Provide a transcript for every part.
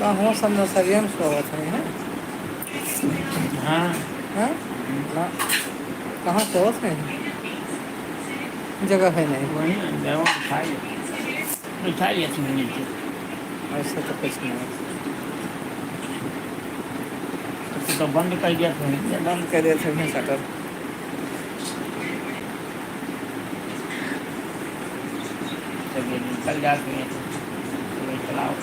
कहाँ सब नर्सरिया में स्वागत है? हाँ। हाँ ना, कहाँ स्वागत है? जगह है नहीं। वही ना उठा लिया तुमने नीचे। ऐसा तो कुछ नहीं। तो बंद कर दिया तुमने। बंद कर दिया था शटर। चलिए निकल जाते हैं तो चलाओ।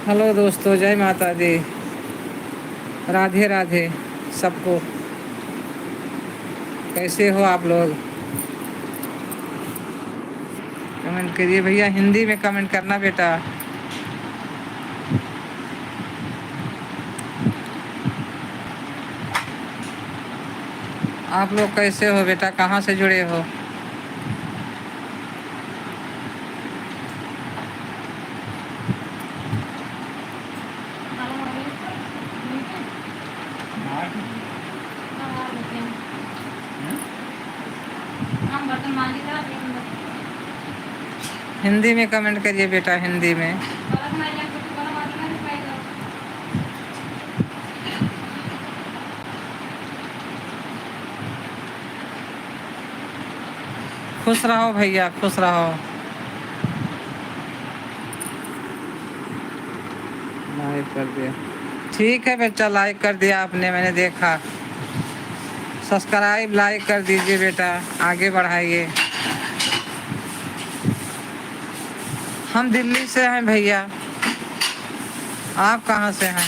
हेलो दोस्तों, जय माता दी, राधे राधे सबको। कैसे हो आप लोग? कमेंट करिए भैया, हिंदी में कमेंट करना बेटा। आप लोग कैसे हो बेटा? कहाँ से जुड़े हो? हिंदी में कमेंट करिए बेटा, हिंदी में। खुश रहो भैया, खुश रहो। लाइक कर दिया, ठीक है बच्चा, लाइक कर दिया आपने, मैंने देखा। सब्सक्राइब लाइक कर दीजिए बेटा, आगे बढ़ाइए। हम दिल्ली से हैं भैया, आप कहाँ से हैं?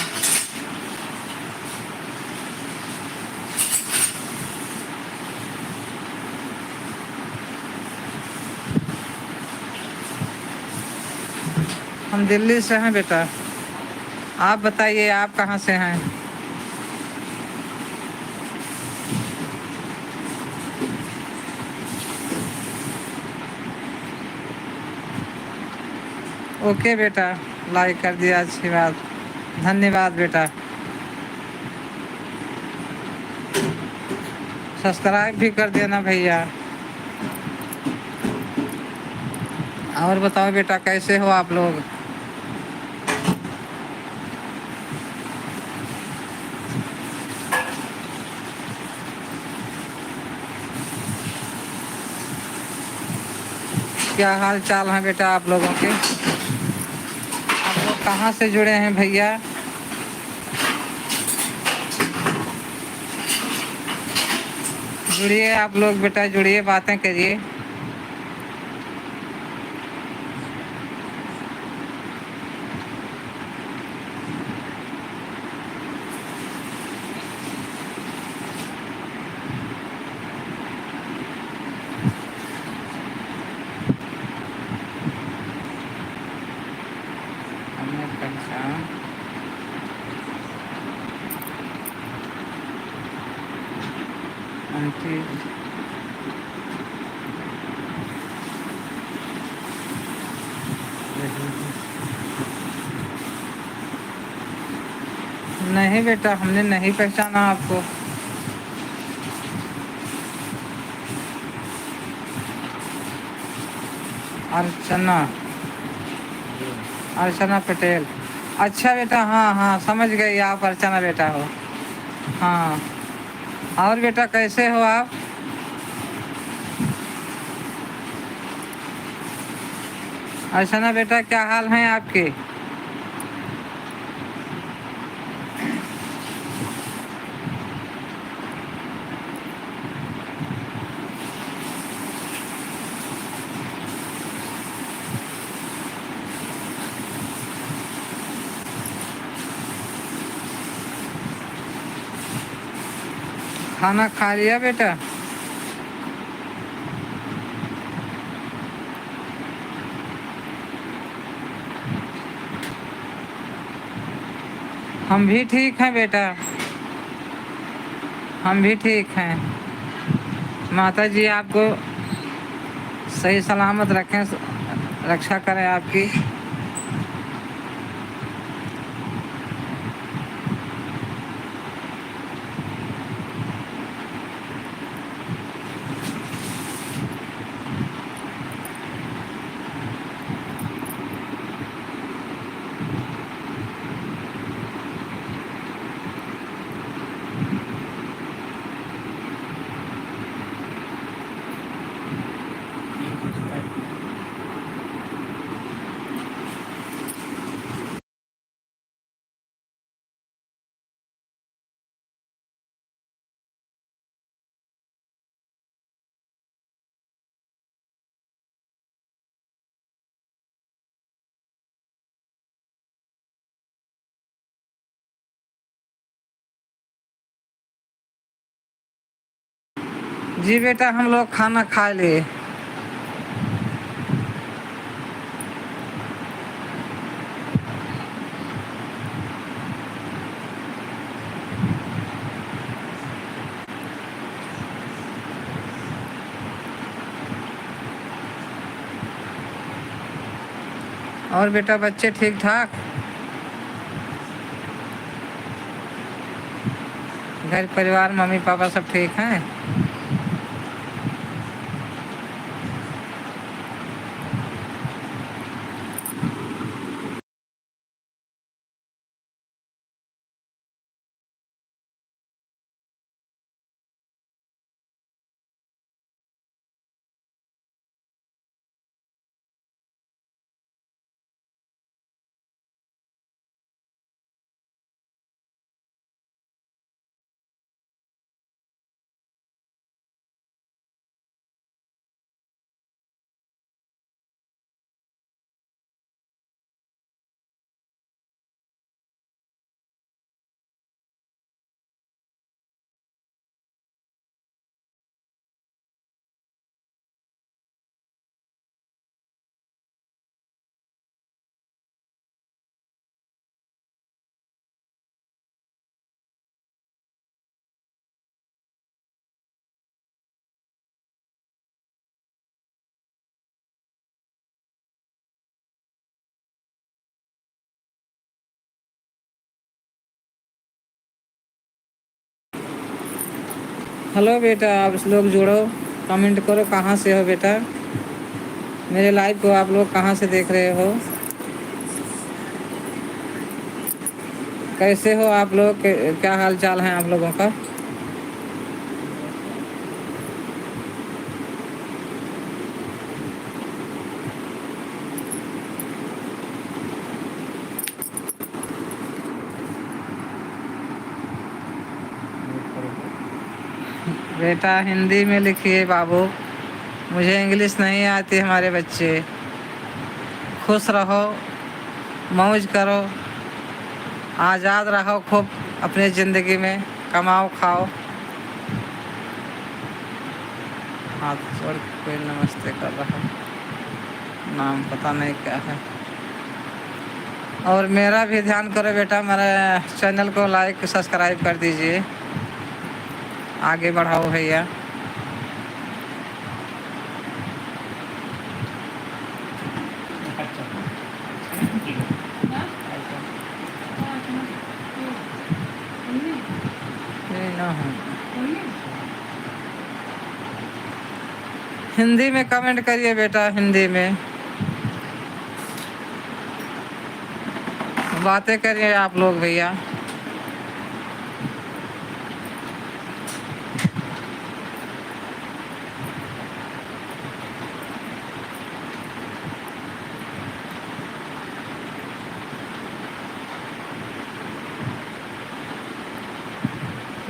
हम दिल्ली से हैं बेटा, आप बताइए आप कहाँ से हैं? ओके बेटा, लाइक कर दिया, अच्छी बात, धन्यवाद बेटा। सब्सक्राइब भी कर देना भैया। और बताओ बेटा, कैसे हो आप लोग? क्या हाल चाल है बेटा आप लोगों के? आप लोग कहाँ से जुड़े हैं भैया? जुड़िए आप लोग बेटा, जुड़िए, बातें करिए। हमने पहचान आंटी नहीं बेटा, हमने नहीं पहचाना आपको। अर्चना, अर्चना पटेल। अच्छा बेटा, हाँ हाँ समझ गई, आप अर्चना बेटा हो। हाँ, और बेटा कैसे हो आप? अर्चना बेटा, क्या हाल है आपके? खाना खा लिया बेटा? हम भी ठीक हैं बेटा, हम भी ठीक हैं। माता जी आपको सही सलामत रखें, रक्षा करें आपकी। जी बेटा, हम लोग खाना खा लिए। और बेटा बच्चे ठीक ठाक? घर परिवार मम्मी पापा सब ठीक हैं? हेलो बेटा, आप लोग जुड़ो, कमेंट करो कहाँ से हो बेटा। मेरे लाइव को आप लोग कहाँ से देख रहे हो? कैसे हो आप लोग? क्या हाल चाल है आप लोगों का? बेटा हिंदी में लिखिए बाबू, मुझे इंग्लिश नहीं आती। हमारे बच्चे खुश रहो, मौज करो, आज़ाद रहो खूब अपनी ज़िंदगी में, कमाओ खाओ। हाथ जोड़ के कोई नमस्ते कर रहा है, नाम पता नहीं क्या है। और मेरा भी ध्यान करो बेटा, मेरे चैनल को लाइक सब्सक्राइब कर दीजिए, आगे बढ़ाओ भैया। अच्छा ठीक है। अच्छा ये ना हो। हिंदी में कमेंट करिए बेटा, हिंदी में बातें करिए आप लोग भैया।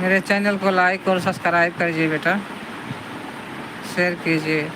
मेरे चैनल को लाइक और सब्सक्राइब करिए बेटा, शेयर कीजिए।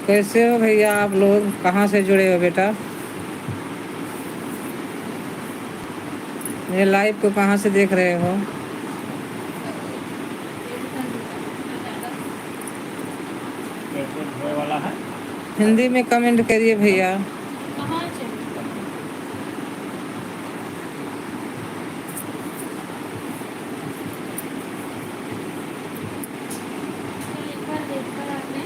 कैसे हो भैया आप लोग, कहाँ से जुड़े हो बेटा? ये लाइव को कहाँ से देख रहे हो? पेट्रोल धोए वाला है। हिंदी में कमेंट करिए भैया। कहाँ से? एक बार देखकर आपने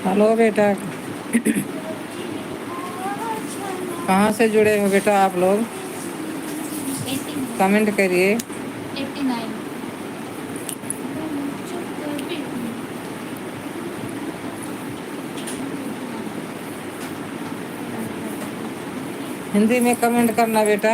हेलो बेटा, कहाँ से जुड़े हो बेटा आप लोग? 89 कमेंट करिए। 89 हिंदी में कमेंट करना बेटा।